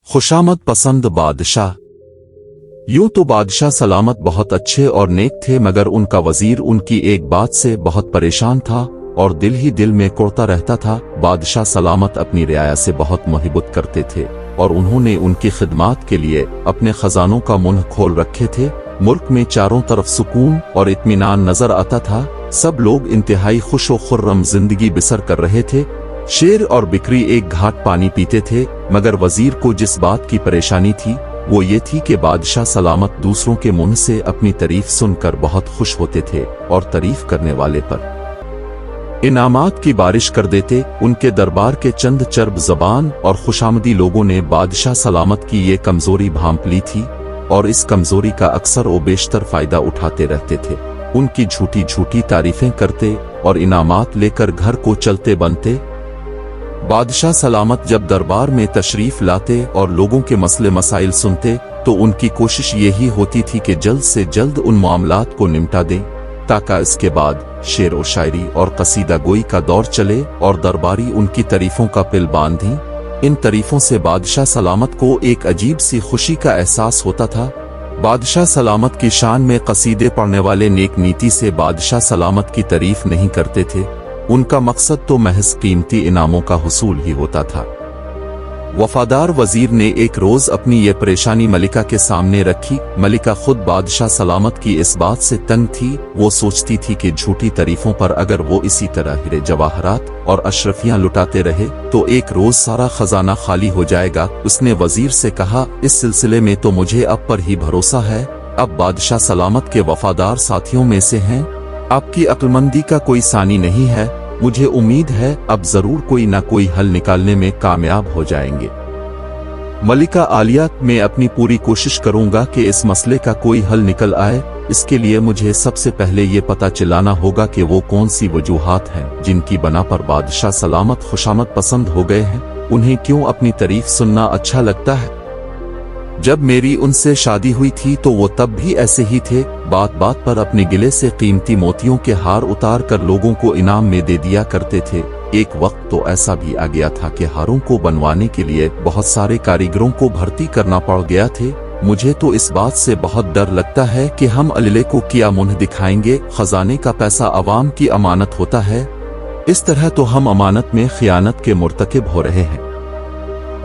खुशामद पसंद बादशाह। यूं तो बादशाह सलामत बहुत अच्छे और नेक थे, मगर उनका वजीर उनकी एक बात से बहुत परेशान था और दिल ही दिल में कुढ़ता रहता था। बादशाह सलामत अपनी रियाया से बहुत मोहब्बत करते थे और उन्होंने उनकी खिदमात के लिए अपने खजानों का मुंह खोल रखे थे। मुल्क में चारों तरफ सुकून और इत्मीनान नजर आता था। सब लोग इंतहाई खुश व खुर्रम जिंदगी बसर कर रहे थे। शेर और बिकरी एक घाट पानी पीते थे, मगर वजीर को जिस बात की परेशानी थी वो ये थी कि बादशाह सलामत दूसरों के मुंह से अपनी तारीफ सुनकर बहुत खुश होते थे और तारीफ करने वाले पर इनामात की बारिश कर देते। उनके दरबार के चंद चर्ब जबान और खुशामदी लोगों ने बादशाह सलामत की ये कमजोरी भांप ली थी और इस कमजोरी का अक्सर व बेशतर फायदा उठाते रहते थे। उनकी झूठी झूठी तारीफें करते और इनामात लेकर घर को चलते बनते। बादशाह सलामत जब दरबार में तशरीफ लाते और लोगों के मसले मसाइल सुनते तो उनकी कोशिश यही होती थी कि जल्द से जल्द उन मामलात को निपटा दें, ताकि इसके बाद शेर व शायरी और कसीदा गोई का दौर चले और दरबारी उनकी तारीफों का पिल बांधें। इन तारीफों से बादशाह सलामत को एक अजीब सी खुशी का एहसास होता था। बादशाह सलामत की शान में कसीदे पढ़ने वाले नेक नीति से बादशाह सलामत की तारीफ नहीं करते थे। उनका मकसद तो महज कीमती इनामों का हुसूल ही होता था। वफादार वजीर ने एक रोज अपनी ये परेशानी मलिका के सामने रखी। मलिका खुद बादशाह सलामत की इस बात से तंग थी। वो सोचती थी कि झूठी तारीफों पर अगर वो इसी तरह हीरे जवाहरात और अशरफियां लुटाते रहे तो एक रोज सारा खजाना खाली हो जाएगा। उसने वजीर से कहा, इस सिलसिले में तो मुझे अब पर ही भरोसा है। अब बादशाह सलामत के वफादार साथियों में से हैं। आपकी अक्लमंदी का कोई सानी नहीं है। मुझे उम्मीद है अब जरूर कोई ना कोई हल निकालने में कामयाब हो जाएंगे। मलिका आलिया, मैं अपनी पूरी कोशिश करूंगा कि इस मसले का कोई हल निकल आए। इसके लिए मुझे सबसे पहले ये पता चलाना होगा कि वो कौन सी वजूहात हैं जिनकी बना पर बादशाह सलामत खुशामद पसंद हो गए हैं। उन्हें क्यों अपनी तारीफ सुनना अच्छा लगता है। जब मेरी उनसे शादी हुई थी तो वो तब भी ऐसे ही थे। बात बात पर अपने गिले से कीमती मोतियों के हार उतार कर लोगों को इनाम में दे दिया करते थे। एक वक्त तो ऐसा भी आ गया था कि हारों को बनवाने के लिए बहुत सारे कारीगरों को भर्ती करना पड़ गया थे। मुझे तो इस बात से बहुत डर लगता है कि हम अल्ले को क्या मुंह दिखाएंगे। खजाने का पैसा अवाम की अमानत होता है। इस तरह तो हम अमानत में खियानत के मुर्तकिब हो रहे हैं।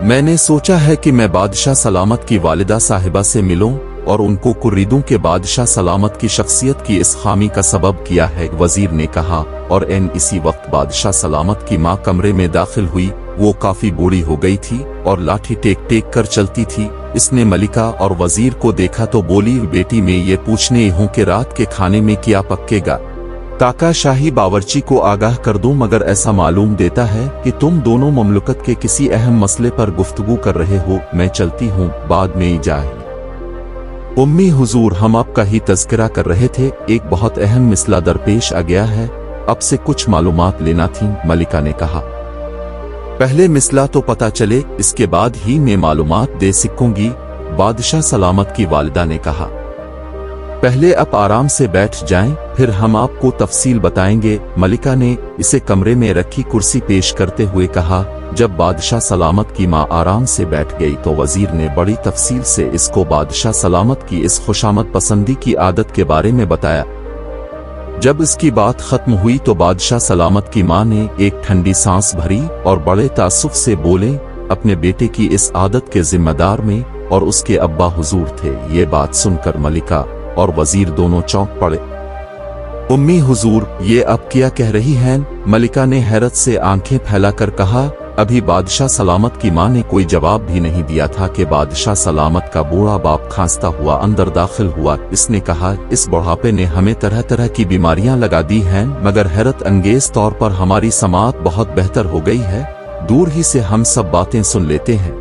मैंने सोचा है कि मैं बादशाह सलामत की वालिदा साहिबा से मिलूं और उनको कुर्रीदूं के बादशाह सलामत की शख्सियत की इस खामी का सबब किया है, वजीर ने कहा। और इसी वक्त बादशाह सलामत की माँ कमरे में दाखिल हुई। वो काफी बूढ़ी हो गई थी और लाठी टेक टेक कर चलती थी। इसने मलिका और वजीर को देखा तो बोली, बेटी मैं ये पूछने हूँ कि रात के खाने में क्या पकेगा, ताका शाही बावर्ची को आगाह कर दूं, मगर ऐसा मालूम देता है कि तुम दोनों ममलकत के किसी अहम मसले पर गुफ्तगू कर रहे हो। मैं चलती हूँ, बाद में ही जाए। उम्मी हुजूर, हम आपका ही तज़किरा कर रहे थे। एक बहुत अहम मिसला दरपेश आ गया है, अब से कुछ मालूमात लेना थी, मलिका ने कहा। पहले मिसला तो पता चले, इसके बाद ही मैं मालूमात दे सकूंगी, बादशाह सलामत की वालिदा ने कहा। पहले आप आराम से बैठ जाएं, फिर हम आपको तफसील बताएंगे, मलिका ने इसे कमरे में रखी कुर्सी पेश करते हुए कहा। जब बादशाह सलामत की माँ आराम से बैठ गई तो वजीर ने बड़ी तफसील से इसको बादशाह सलामत की इस खुशामद पसंदी की आदत के बारे में बताया। जब इसकी बात खत्म हुई तो बादशाह सलामत की माँ ने एक ठंडी सांस भरी और बड़े तासुफ से बोले, अपने बेटे की इस आदत के जिम्मेदार में और उसके अब्बा हुजूर थे। ये बात सुनकर मलिका और वजीर दोनों चौंक पड़े। उम्मी हुजूर, ये अब क्या कह रही हैं? मलिका ने हैरत से आंखें फैलाकर कहा। अभी बादशाह सलामत की माँ ने कोई जवाब भी नहीं दिया था कि बादशाह सलामत का बूढ़ा बाप खांसता हुआ अंदर दाखिल हुआ। इसने कहा, इस बुढ़ापे ने हमें तरह तरह की बीमारियां लगा दी हैं, मगर हैरत अंगेज तौर पर हमारी समात बहुत बेहतर हो गई है। दूर ही से हम सब बातें सुन लेते हैं।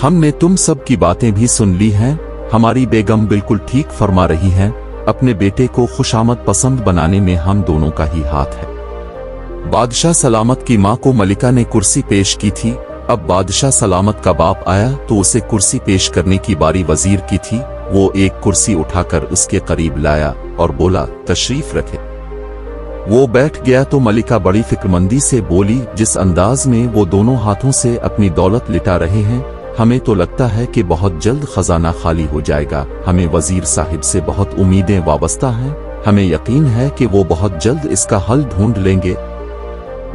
हमने तुम सब की बातें भी सुन ली हैं। हमारी बेगम बिल्कुल ठीक फरमा रही हैं। अपने बेटे को खुशामद पसंद बनाने में हम दोनों का ही हाथ है। बादशाह सलामत की माँ को मलिका ने कुर्सी पेश की थी। अब बादशाह सलामत का बाप आया तो उसे कुर्सी पेश करने की बारी वजीर की थी। वो एक कुर्सी उठाकर उसके करीब लाया और बोला, तशरीफ रखे। वो बैठ गया तो मलिका बड़ी फिक्रमंदी से बोली, जिस अंदाज में वो दोनों हाथों से अपनी दौलत लिटा रहे हैं, हमें तो लगता है कि बहुत जल्द खजाना खाली हो जाएगा। हमें वजीर साहिब से बहुत उम्मीदें वाबस्ता हैं। हमें यकीन है कि वो बहुत जल्द इसका हल ढूंढ लेंगे।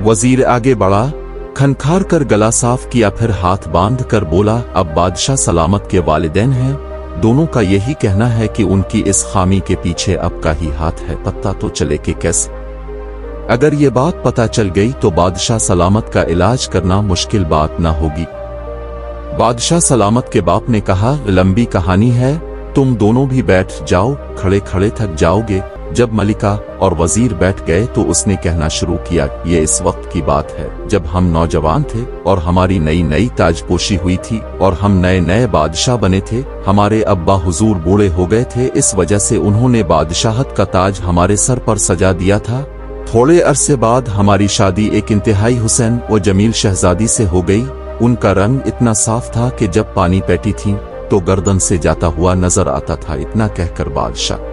वजीर आगे बढ़ा, खनखार कर गला साफ किया, फिर हाथ बांध कर बोला, अब बादशाह सलामत के वालिदैन हैं, दोनों का यही कहना है कि उनकी इस खामी के पीछे अब का ही हाथ है। पता तो चले कि कैसे। अगर ये बात पता चल गई तो बादशाह सलामत का इलाज करना मुश्किल बात ना होगी। बादशाह सलामत के बाप ने कहा, लंबी कहानी है, तुम दोनों भी बैठ जाओ, खड़े खड़े थक जाओगे। जब मलिका और वजीर बैठ गए तो उसने कहना शुरू किया, ये इस वक्त की बात है जब हम नौजवान थे और हमारी नई नई ताजपोशी हुई थी और हम नए नए बादशाह बने थे। हमारे अब्बा हुजूर बूढ़े हो गए थे, इस वजह से उन्होंने बादशाहत का ताज हमारे सर पर सजा दिया था। थोड़े अरसे बाद हमारी शादी एक इंतहाई हुसैन व जमील शहजादी से हो गई। उनका रंग इतना साफ था कि जब पानी पैटी थी तो गर्दन से जाता हुआ नजर आता था। इतना कहकर बादशाह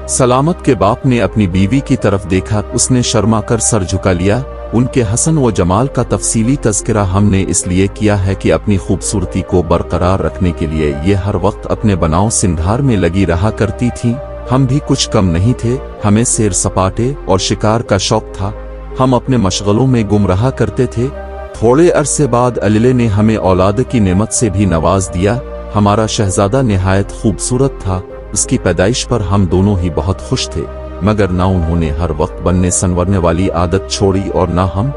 सलामत के बाप ने अपनी बीवी की तरफ देखा, उसने शर्मा कर सर झुका लिया। उनके हसन व जमाल का तफसीली तज़किरा हमने इसलिए किया है कि अपनी खूबसूरती को बरकरार रखने के लिए ये हर वक्त अपने बनाव सिंगार में लगी रहा करती थी। हम भी कुछ कम नहीं थे, हमें सैर सपाटे और शिकार का शौक था। हम अपने मशगलों में गुम रहा करते थे। थोड़े अरसे बाद अल्लाह ने हमें औलाद की नेमत से भी नवाज दिया। हमारा शहजादा निहायत खूबसूरत था, उसकी पैदाइश पर हम दोनों ही बहुत खुश थे, मगर ना उन्होंने हर वक्त बनने सनवरने वाली आदत छोड़ी और ना हम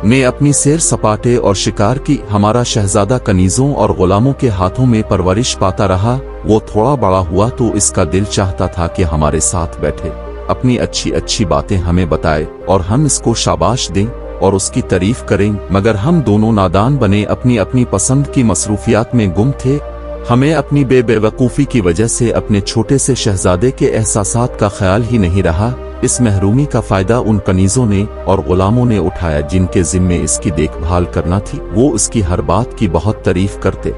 ने अपनी सैर सपाटे और शिकार की। हमारा शहजादा कनीजों और गुलामों के हाथों में परवरिश पाता रहा। वो थोड़ा बड़ा हुआ तो इसका दिल चाहता था कि हमारे साथ बैठे, अपनी अच्छी अच्छी बातें हमें बताए और हम इसको शाबाश दें और उसकी तारीफ करें, मगर हम दोनों नादान बने, अपनी अपनी पसंद की मसरूफियात में गुम थे। हमें अपनी बेवकूफ़ी की वजह से अपने छोटे से शहजादे के एहसासात का ख्याल ही नहीं रहा। इस महरूमी का फायदा उन कनीजों ने और गुलामों ने उठाया जिनके जिम्मे इसकी देखभाल करना थी। वो इसकी हर बात की बहुत तारीफ करते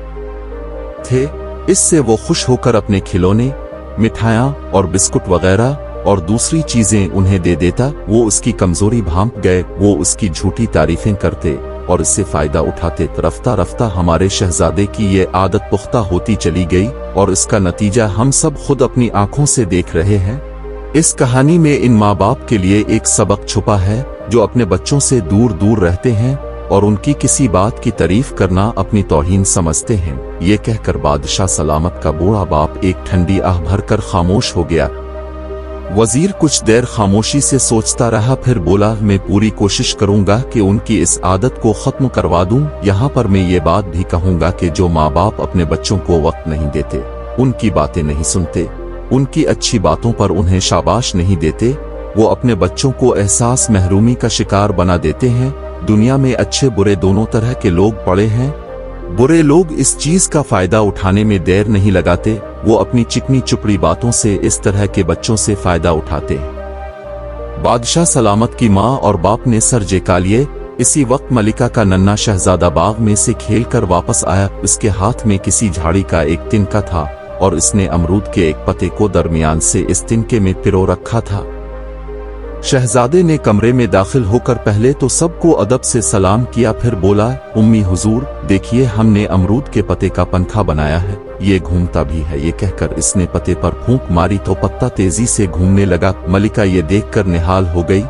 थे। इससे वो खुश होकर अपने खिलौने, मिठाइयाँ और बिस्कुट वगैरह और दूसरी चीजें उन्हें दे देता। वो उसकी कमजोरी भांप गए, वो उसकी झूठी तारीफें करते और इससे फायदा उठाते। रफ्ता रफ्ता हमारे शहजादे की ये आदत पुख्ता होती चली गई और इसका नतीजा हम सब खुद अपनी आंखों से देख रहे हैं। इस कहानी में इन माँ बाप के लिए एक सबक छुपा है जो अपने बच्चों से दूर दूर रहते हैं और उनकी किसी बात की तारीफ करना अपनी तौहीन समझते हैं। ये कहकर बादशाह सलामत का बूढ़ा बाप एक ठंडी आह भरकर खामोश हो गया। वजीर कुछ देर खामोशी से सोचता रहा, फिर बोला, मैं पूरी कोशिश करूंगा कि उनकी इस आदत को खत्म करवा दूं। यहाँ पर मैं ये बात भी कहूंगा कि जो माँ बाप अपने बच्चों को वक्त नहीं देते, उनकी बातें नहीं सुनते, उनकी अच्छी बातों पर उन्हें शाबाश नहीं देते, वो अपने बच्चों को एहसास महरूमी का शिकार बना देते हैं। दुनिया में अच्छे बुरे दोनों तरह के लोग पड़े हैं। बुरे लोग इस चीज का फायदा उठाने में देर नहीं लगाते, वो अपनी चिकनी चुपड़ी बातों से इस तरह के बच्चों से फायदा उठाते हैं। बादशाह सलामत की माँ और बाप ने सर झुका लिए। इसी वक्त मलिका का नन्हा शहजादा बाग में से खेलकर वापस आया। उसके हाथ में किसी झाड़ी का एक तिनका था और इसने अमरूद के एक पत्ते को दरमियान से इस तिनके में पिरो रखा था। शहजादे ने कमरे में दाखिल होकर पहले तो सबको अदब से सलाम किया, फिर बोला, उम्मी हुजूर, देखिए हमने अमरूद के पत्ते का पंखा बनाया है, ये घूमता भी है। ये कहकर इसने पत्ते पर फूंक मारी तो पत्ता तेजी से घूमने लगा। मलिका ये देखकर निहाल हो गई।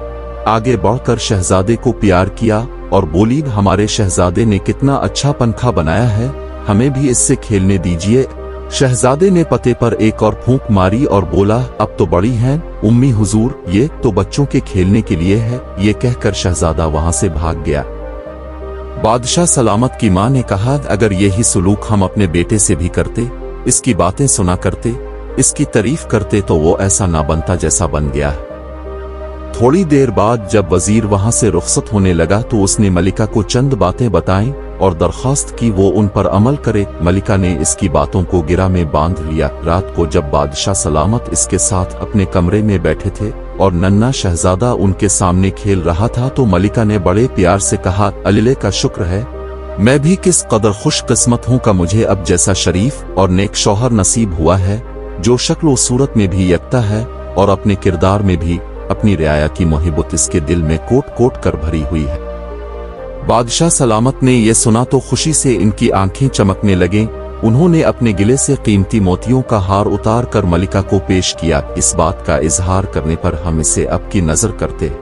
आगे बढ़कर शहजादे को प्यार किया और बोली, हमारे शहजादे ने कितना अच्छा पंखा बनाया है, हमें भी इससे खेलने दीजिए। शहजादे ने पते पर एक और फूंक मारी और बोला, अब तो बड़ी हैं उम्मी हुजूर, ये तो बच्चों के खेलने के लिए है। ये कहकर शहजादा वहां से भाग गया। बादशाह सलामत की मां ने कहा, अगर यही सुलूक हम अपने बेटे से भी करते, इसकी बातें सुना करते, इसकी तारीफ करते, तो वो ऐसा ना बनता जैसा बन गया है। थोड़ी देर बाद जब वजीर वहां से रुखसत होने लगा तो उसने मलिका को चंद बातें बताईं और दरख्वास्त की वो उन पर अमल करे। मलिका ने इसकी बातों को गिरा में बांध लिया। रात को जब बादशाह सलामत इसके साथ अपने कमरे में बैठे थे और नन्हा शहजादा उनके सामने खेल रहा था तो मलिका ने बड़े प्यार से कहा, अल्लाह का शुक्र है, मैं भी किस कदर खुश किस्मत हूँ का मुझे अब जैसा शरीफ और नेक शौहर नसीब हुआ है, जो शक्ल व सूरत में भी यकता है और अपने किरदार में भी अपनी रियाया की मोहब्बत इसके दिल में कोट कोट कर भरी हुई है। बादशाह सलामत ने यह सुना तो खुशी से इनकी आंखें चमकने लगें। उन्होंने अपने गिले से कीमती मोतियों का हार उतार कर मलिका को पेश किया। इस बात का इजहार करने पर हम इसे अब की नजर करते।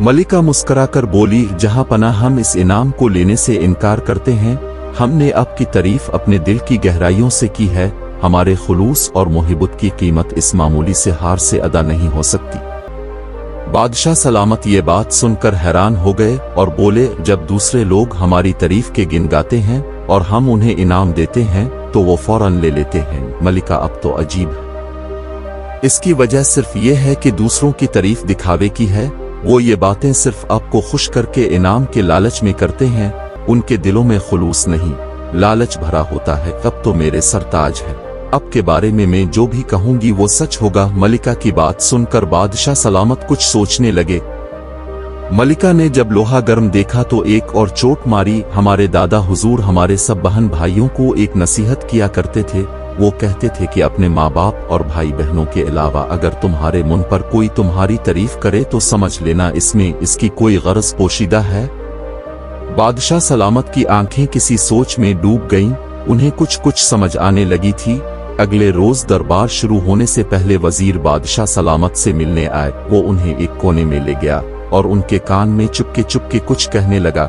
मलिका मुस्कुराकर बोली, जहां पनाह हम इस इनाम को लेने से इनकार करते हैं। हमने आपकी तारीफ अपने दिल की गहराइयों से की है। हमारे खुलूस और मोहब्बत की कीमत इस मामूली से हार से अदा नहीं हो सकती। बादशाह सलामत ये बात सुनकर हैरान हो गए और बोले, जब दूसरे लोग हमारी तारीफ के गिन गाते हैं और हम उन्हें इनाम देते हैं तो वो फौरन ले लेते हैं। मलिका, अब तो अजीब है। इसकी वजह सिर्फ ये है कि दूसरों की तारीफ दिखावे की है। वो ये बातें सिर्फ आपको खुश करके इनाम के लालच में करते हैं। उनके दिलों में खुलूस नहीं, लालच भरा होता है। अब तो मेरे सरताज है। अब के बारे में मैं जो भी कहूंगी वो सच होगा। मलिका की बात सुनकर बादशाह सलामत कुछ सोचने लगे। मलिका ने जब लोहा गर्म देखा तो एक और चोट मारी। हमारे दादा हुजूर हमारे सब बहन भाइयों को एक नसीहत किया करते थे। वो कहते थे कि अपने माँ बाप और भाई बहनों के अलावा अगर तुम्हारे मुंह पर कोई तुम्हारी तारीफ करे तो समझ लेना इसमें इसकी कोई गरज पोशीदा है। बादशाह सलामत की आंखें किसी सोच में डूब गईं। उन्हें कुछ समझ आने लगी थी। अगले रोज दरबार शुरू होने से पहले वजीर बादशाह सलामत से मिलने आए। वो उन्हें एक कोने में ले गया और उनके कान में चुपके कुछ कहने लगा।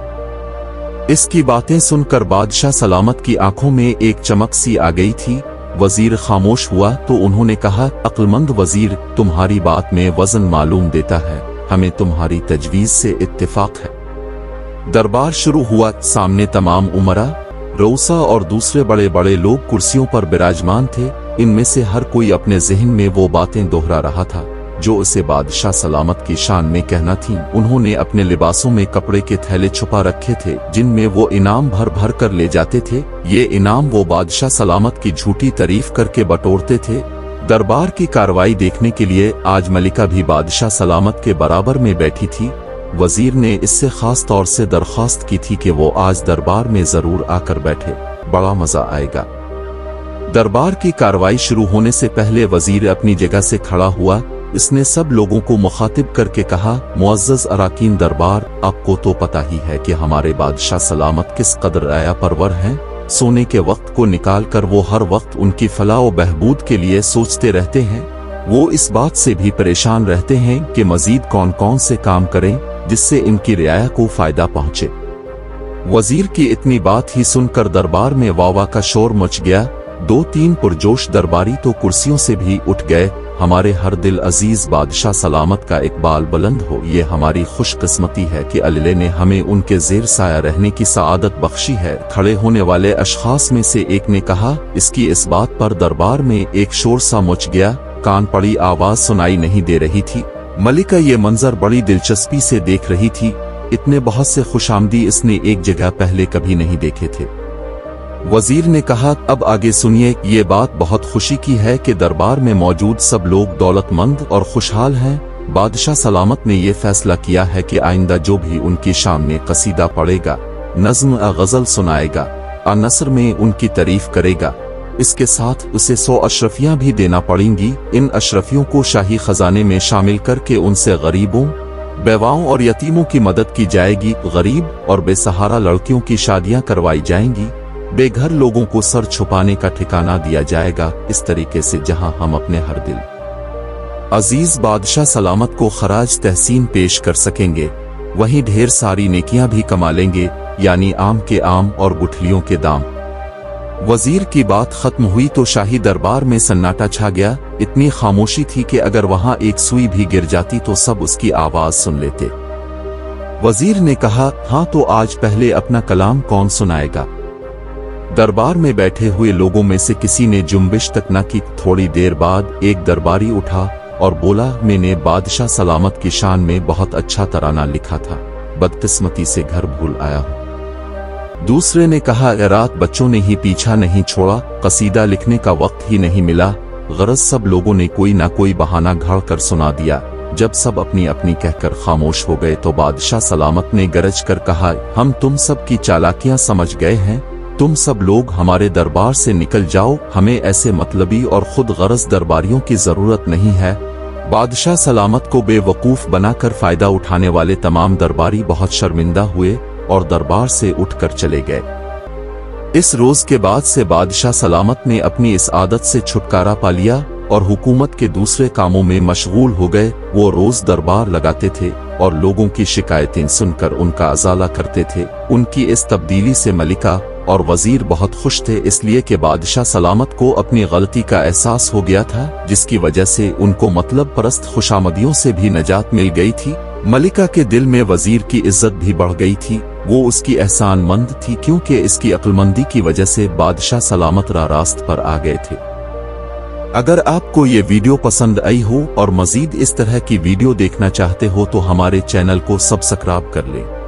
इसकी बातें सुनकर बादशाह सलामत की आंखों में एक चमक सी आ गई थी। वजीर खामोश हुआ तो उन्होंने कहा, अक्लमंद वजीर, तुम्हारी बात में वजन मालूम देता है। हमें तुम्हारी तजवीज से इत्तेफाक है। दरबार शुरू हुआ। सामने तमाम उमरा, रऊसा और दूसरे बड़े बड़े लोग कुर्सियों पर विराजमान थे। इनमें से हर कोई अपने जहन में वो बातें दोहरा रहा था जो उसे बादशाह सलामत की शान में कहना थी। उन्होंने अपने लिबासों में कपड़े के थैले छुपा रखे थे जिनमें वो इनाम भर भर कर ले जाते थे। ये इनाम वो बादशाह सलामत की झूठी तारीफ करके बटोरते थे। दरबार की कार्रवाई देखने के लिए आज मलिका भी बादशाह सलामत के बराबर में बैठी थी। वजीर ने इससे खास तौर से दरख्वास्त की थी कि वो आज दरबार में जरूर आकर बैठे, बड़ा मजा आएगा। दरबार की कार्रवाई शुरू होने से पहले वजीर अपनी जगह से खड़ा हुआ। इसने सब लोगों को मुखातिब करके कहा, मुअज़्ज़ज़ अराकीन दरबार, आपको तो पता ही है कि हमारे बादशाह सलामत किस कदर आया परवर हैं। सोने के वक्त को निकाल कर वो हर वक्त उनकी फलाह व बहबूद के लिए सोचते रहते हैं। वो इस बात से भी परेशान रहते हैं कि मजीद कौन कौन से काम करें जिससे इनकी रियाया को फायदा पहुंचे। वजीर की इतनी बात ही सुनकर दरबार में वावा का शोर मच गया। 2-3 पुरजोश दरबारी तो कुर्सियों से भी उठ गए। हमारे हर दिल अजीज बादशाह सलामत का इकबाल बुलंद हो। ये हमारी खुशकिस्मती है कि अल्लाह ने हमें उनके ज़ेर साया रहने की सआदत बख्शी है। खड़े होने वाले अशखास में से एक ने कहा। इसकी इस बात पर दरबार में एक शोर सा मच गया। कान पड़ी आवाज सुनाई नहीं दे रही थी। मलिका ये मंजर बड़ी दिलचस्पी से देख रही थी। इतने बहुत से खुशामदी इसने एक जगह पहले कभी नहीं देखे थे। वजीर ने कहा, अब आगे सुनिए। ये बात बहुत खुशी की है कि दरबार में मौजूद सब लोग दौलतमंद और खुशहाल हैं। बादशाह सलामत ने यह फैसला किया है कि आइंदा जो भी उनकी शान में कसीदा पढ़ेगा, नज़्म या गजल सुनाएगा, आ नसर में उनकी तारीफ करेगा, इसके साथ उसे 100 अशरफियां भी देना पड़ेंगी। इन अशरफियों को शाही खजाने में शामिल करके उनसे गरीबों, बेवाओं और यतीमों की मदद की जाएगी। गरीब और बेसहारा लड़कियों की शादियां करवाई जाएंगी। बेघर लोगों को सर छुपाने का ठिकाना दिया जाएगा। इस तरीके से जहां हम अपने हर दिल अजीज बादशाह सलामत को खराज तहसीन पेश कर सकेंगे, वहीं ढेर सारी नेकियां भी कमा लेंगे, यानी आम के आम और गुठलियों के दाम। वजीर की बात खत्म हुई तो शाही दरबार में सन्नाटा छा गया। इतनी खामोशी थी कि अगर वहां एक सुई भी गिर जाती तो सब उसकी आवाज सुन लेते। वजीर ने कहा, हाँ तो आज पहले अपना कलाम कौन सुनाएगा? दरबार में बैठे हुए लोगों में से किसी ने जुम्बिश तक न की। थोड़ी देर बाद एक दरबारी उठा और बोला, मैंने बादशाह सलामत की शान में बहुत अच्छा तराना लिखा था, बदकिस्मती से घर भूल आया हूं। दूसरे ने कहा, रात बच्चों ने ही पीछा नहीं छोड़ा, कसीदा लिखने का वक्त ही नहीं मिला। गरज सब लोगों ने कोई ना कोई बहाना घड़ कर सुना दिया। जब सब अपनी अपनी कहकर खामोश हो गए तो बादशाह सलामत ने गरज कर कहा, हम तुम सब की चालाकियां समझ गए हैं। तुम सब लोग हमारे दरबार से निकल जाओ। हमें ऐसे मतलबी और खुद गरज दरबारियों की जरूरत नहीं है। बादशाह सलामत को बेवकूफ बनाकर फायदा उठाने वाले तमाम दरबारी बहुत शर्मिंदा हुए। اور دربار سے اٹھ کر چلے گئے۔ اس روز کے بعد سے بادشاہ سلامت نے اپنی اس عادت سے چھٹکارا پا لیا اور حکومت کے دوسرے کاموں میں مشغول ہو گئے۔ وہ روز دربار لگاتے تھے اور لوگوں کی شکایتیں سن کر ان کا ازالہ کرتے تھے۔ ان کی اس تبدیلی سے ملکہ اور وزیر بہت خوش تھے، اس لیے کہ بادشاہ سلامت کو اپنی غلطی کا احساس ہو گیا تھا، جس کی وجہ سے ان کو مطلب پرست خوشامدیوں سے بھی نجات مل گئی تھی۔ ملکہ کے دل میں وزیر کی عزت بھی بڑھ گئی تھی، وہ اس کی احسان مند تھی کیونکہ اس کی عقلمندی کی وجہ سے بادشاہ سلامت راست پر آ گئے تھے۔ اگر آپ کو یہ ویڈیو پسند آئی ہو اور مزید اس طرح کی ویڈیو دیکھنا چاہتے ہو تو ہمارے چینل کو سبسکرائب کر لیں۔